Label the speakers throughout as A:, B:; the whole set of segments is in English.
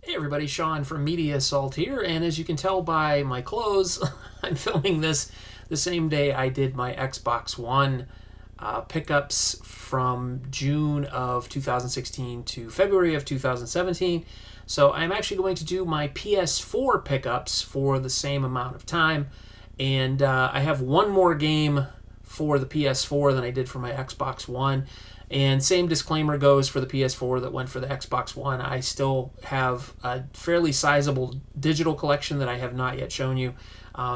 A: Hey everybody, Sean from Media Assault here, and as you can tell by my clothes, I'm filming this the same day I did my Xbox One pickups from June of 2016 to February of 2017. So I'm actually going to do my PS4 pickups for the same amount of time, and I have one more game for the PS4 than I did for my Xbox One. And same disclaimer goes for the PS4 that went for the Xbox One. I still have a fairly sizable digital collection that I have not yet shown you.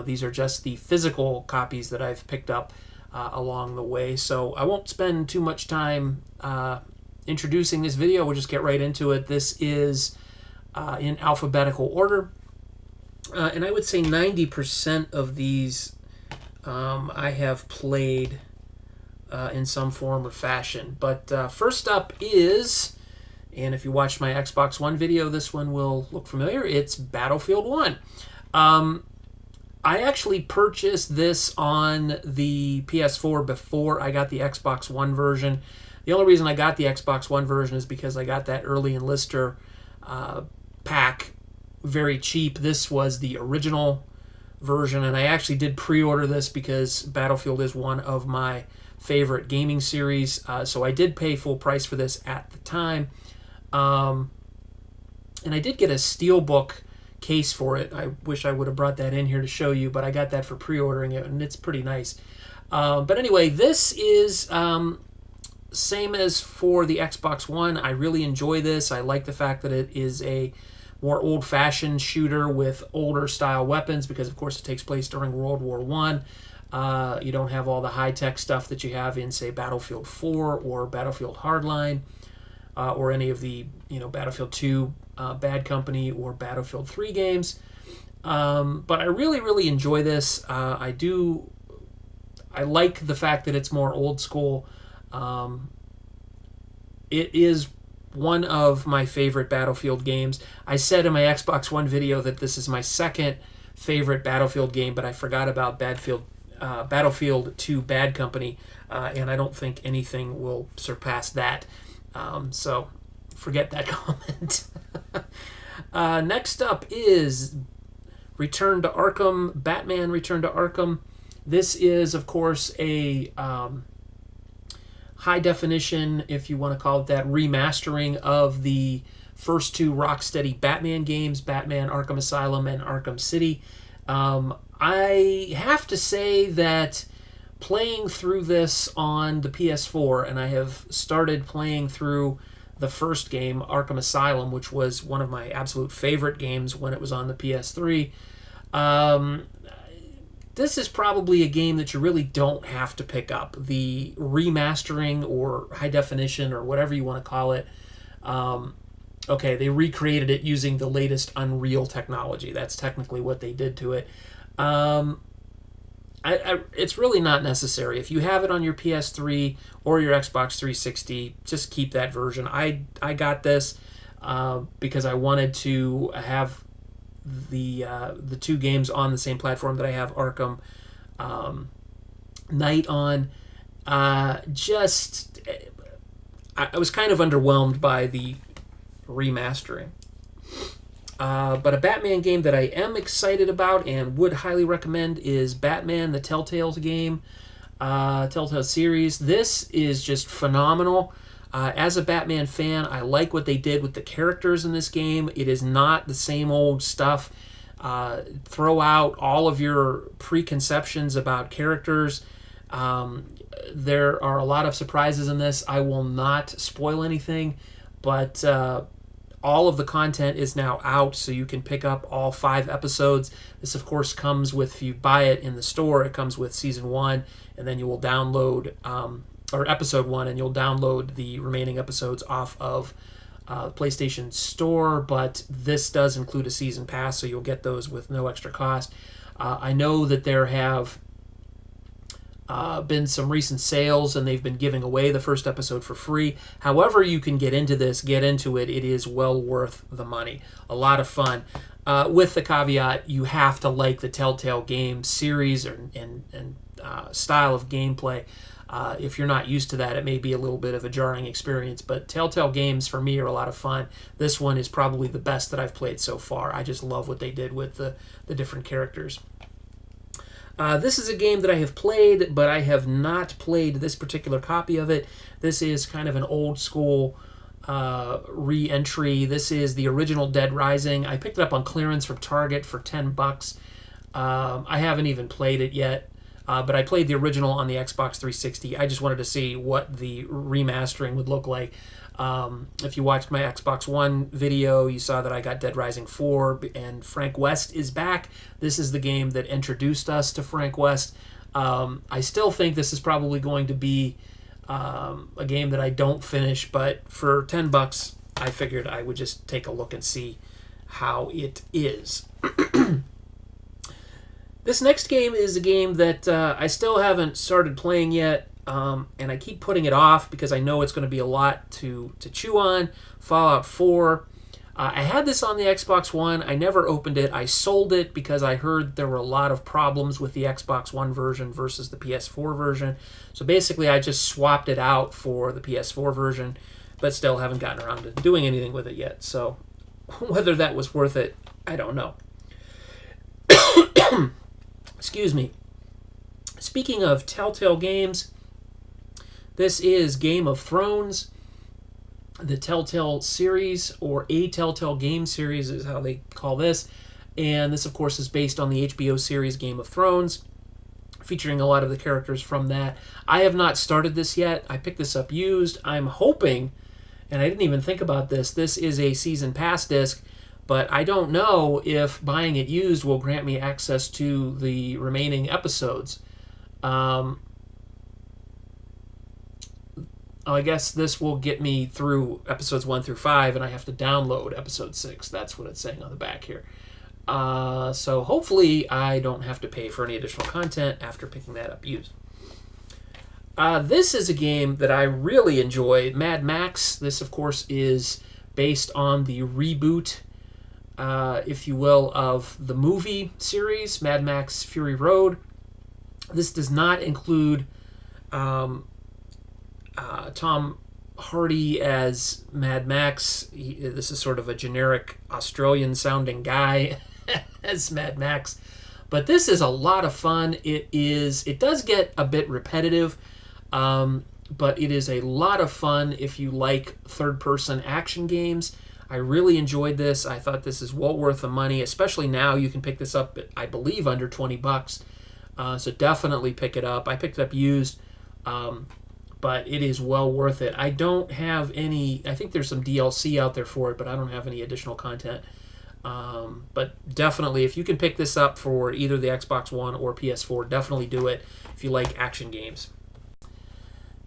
A: These are just the physical copies that I've picked up along the way. So I won't spend too much time introducing this video. We'll just get right into it. This is in alphabetical order. And I would say 90% of these I have played in some form or fashion. But first up is, and if you watched my Xbox One video, this one will look familiar, it's Battlefield 1. I actually purchased this on the PS4 before I got the Xbox One version. The only reason I got the Xbox One version is because I got that early enlister pack very cheap. This was the original version, and I actually did pre-order this because Battlefield is one of my favorite gaming series, so I did pay full price for this at the time, and I did get a steelbook case for it. I wish I would have brought that in here to show you, but I got that for pre-ordering it, and it's pretty nice. But anyway, this is same as for the Xbox One. I really enjoy this. I like the fact that it is a more old-fashioned shooter with older style weapons because, of course, it takes place during World War One. You don't have all the high-tech stuff that you have in, say, Battlefield 4 or Battlefield Hardline, or any of the, Battlefield 2 Bad Company or Battlefield 3 games. But I really, really enjoy this. I like the fact that it's more old school. It is one of my favorite Battlefield games. I said in my Xbox One video that this is my second favorite Battlefield game, but I forgot about Battlefield 2 Bad Company, and I don't think anything will surpass that. So forget that comment. Next up is Return to Arkham, Batman Return to Arkham. This is, of course, a high definition, if you want to call it that, remastering of the first two Rocksteady Batman games, Batman Arkham Asylum and Arkham City. I have to say that playing through this on the PS4, and I have started playing through the first game, Arkham Asylum, which was one of my absolute favorite games when it was on the PS3. This is probably a game that you really don't have to pick up. The remastering or high definition or whatever you want to call it, okay, they recreated it using the latest Unreal technology. That's technically what they did to it. It's really not necessary. If you have it on your PS3 or your Xbox 360, just keep that version. I got this because I wanted to have the two games on the same platform that I have Arkham Knight on. I was kind of underwhelmed by the remastering. But a Batman game that I am excited about and would highly recommend is Batman, the Telltale game, Telltale series. This is just phenomenal. As a Batman fan, I like what they did with the characters in this game. It is not the same old stuff. Throw out all of your preconceptions about characters. There are a lot of surprises in this. I will not spoil anything, but all of the content is now out, so you can pick up all 5 episodes. This, of course, comes with, if you buy it in the store, it comes with Season 1, and then you will download, or Episode 1, and you'll download the remaining episodes off of PlayStation Store, but this does include a Season Pass, so you'll get those with no extra cost. I know that there have been some recent sales, and they've been giving away the first episode for free. However you can get into this, get into it. It is well worth the money. A lot of fun. With the caveat, you have to like the Telltale game series and style of gameplay. If you're not used to that, it may be a little bit of a jarring experience, but Telltale games for me are a lot of fun. This one is probably the best that I've played so far. I just love what they did with the different characters. This is a game that I have played, but I have not played this particular copy of it. This is kind of an old school re-entry. This is the original Dead Rising. I picked it up on clearance from Target for $10. I haven't even played it yet, but I played the original on the Xbox 360. I just wanted to see what the remastering would look like. If you watched my Xbox One video, you saw that I got Dead Rising 4, and Frank West is back. This is the game that introduced us to Frank West. I still think this is probably going to be a game that I don't finish, but for $10, I figured I would just take a look and see how it is. This next game is a game that I still haven't started playing yet, and I keep putting it off because I know it's going to be a lot to chew on. Fallout 4. I had this on the Xbox One. I never opened it. I sold it because I heard there were a lot of problems with the Xbox One version versus the PS4 version. So basically, I just swapped it out for the PS4 version, but still haven't gotten around to doing anything with it yet. So whether that was worth it, I don't know. Excuse me. Speaking of Telltale games, this is Game of Thrones. The Telltale series, or a Telltale game series is how they call this. And this, of course, is based on the HBO series Game of Thrones, featuring a lot of the characters from that. I have not started this yet. I picked this up used. I'm hoping, and I didn't even think about this, this is a season pass disc, but I don't know if buying it used will grant me access to the remaining episodes. I guess this will get me through episodes 1 through 5, and I have to download episode 6. That's what it's saying on the back here. So hopefully I don't have to pay for any additional content after picking that up used. This is a game that I really enjoy, Mad Max. This, of course, is based on the reboot, if you will, of the movie series, Mad Max Fury Road. This does not include Tom Hardy as Mad Max. This is sort of a generic Australian-sounding guy as Mad Max. But this is a lot of fun. It does get a bit repetitive, but it is a lot of fun if you like third-person action games. I really enjoyed this. I thought this is well worth the money, especially now. You can pick this up at, I believe, under $20. So definitely pick it up. I picked it up used. But it is well worth it. I don't have any, I think there's some DLC out there for it, but I don't have any additional content. But definitely, if you can pick this up for either the Xbox One or PS4, definitely do it if you like action games.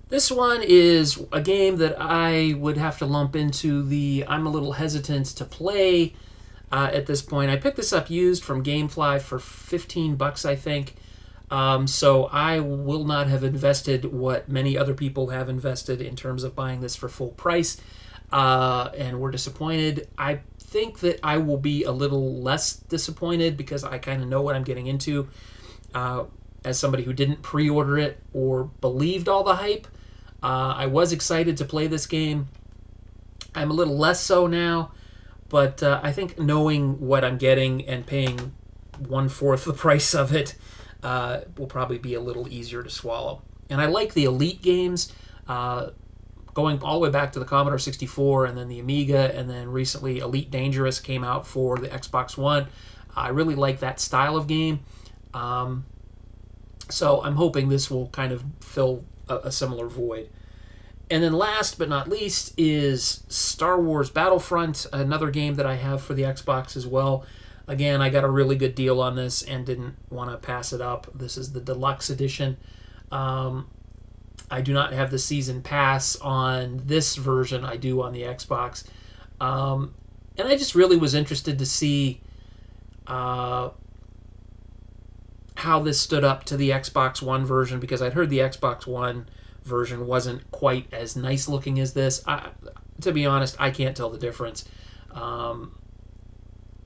A: This one is a game that I would have to lump into the I'm a little hesitant to play at this point. I picked this up used from GameFly for $15, I think. So I will not have invested what many other people have invested in terms of buying this for full price, and were disappointed. I think that I will be a little less disappointed because I kind of know what I'm getting into. As somebody who didn't pre-order it or believed all the hype, I was excited to play this game. I'm a little less so now, but I think knowing what I'm getting and paying 1/4 the price of it will probably be a little easier to swallow. And I like the Elite games, going all the way back to the Commodore 64 and then the Amiga, and then recently Elite Dangerous came out for the Xbox One. I really like that style of game. So I'm hoping this will kind of fill a similar void. And then last but not least is Star Wars Battlefront, another game that I have for the Xbox as well. Again, I got a really good deal on this and didn't want to pass it up. This is the deluxe edition. I do not have the season pass on this version. I do on the Xbox. And I just really was interested to see how this stood up to the Xbox One version, because I'd heard the Xbox One version wasn't quite as nice looking as this. To be honest, I can't tell the difference.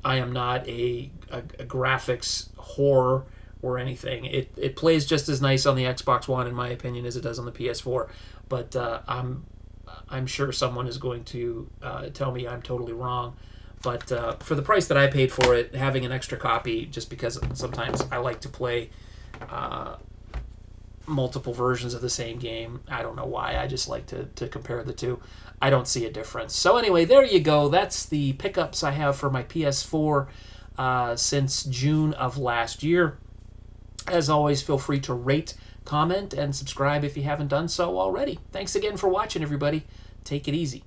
A: I am not a graphics whore or anything. It plays just as nice on the Xbox One, in my opinion, as it does on the PS4. But I'm sure someone is going to tell me I'm totally wrong. But for the price that I paid for it, having an extra copy, just because sometimes I like to play multiple versions of the same game. I don't know why. I just like to compare the two. I don't see a difference. So anyway, there you go. That's the pickups I have for my PS4 since June of last year. As always, feel free to rate, comment, and subscribe if you haven't done so already. Thanks again for watching, everybody. Take it easy.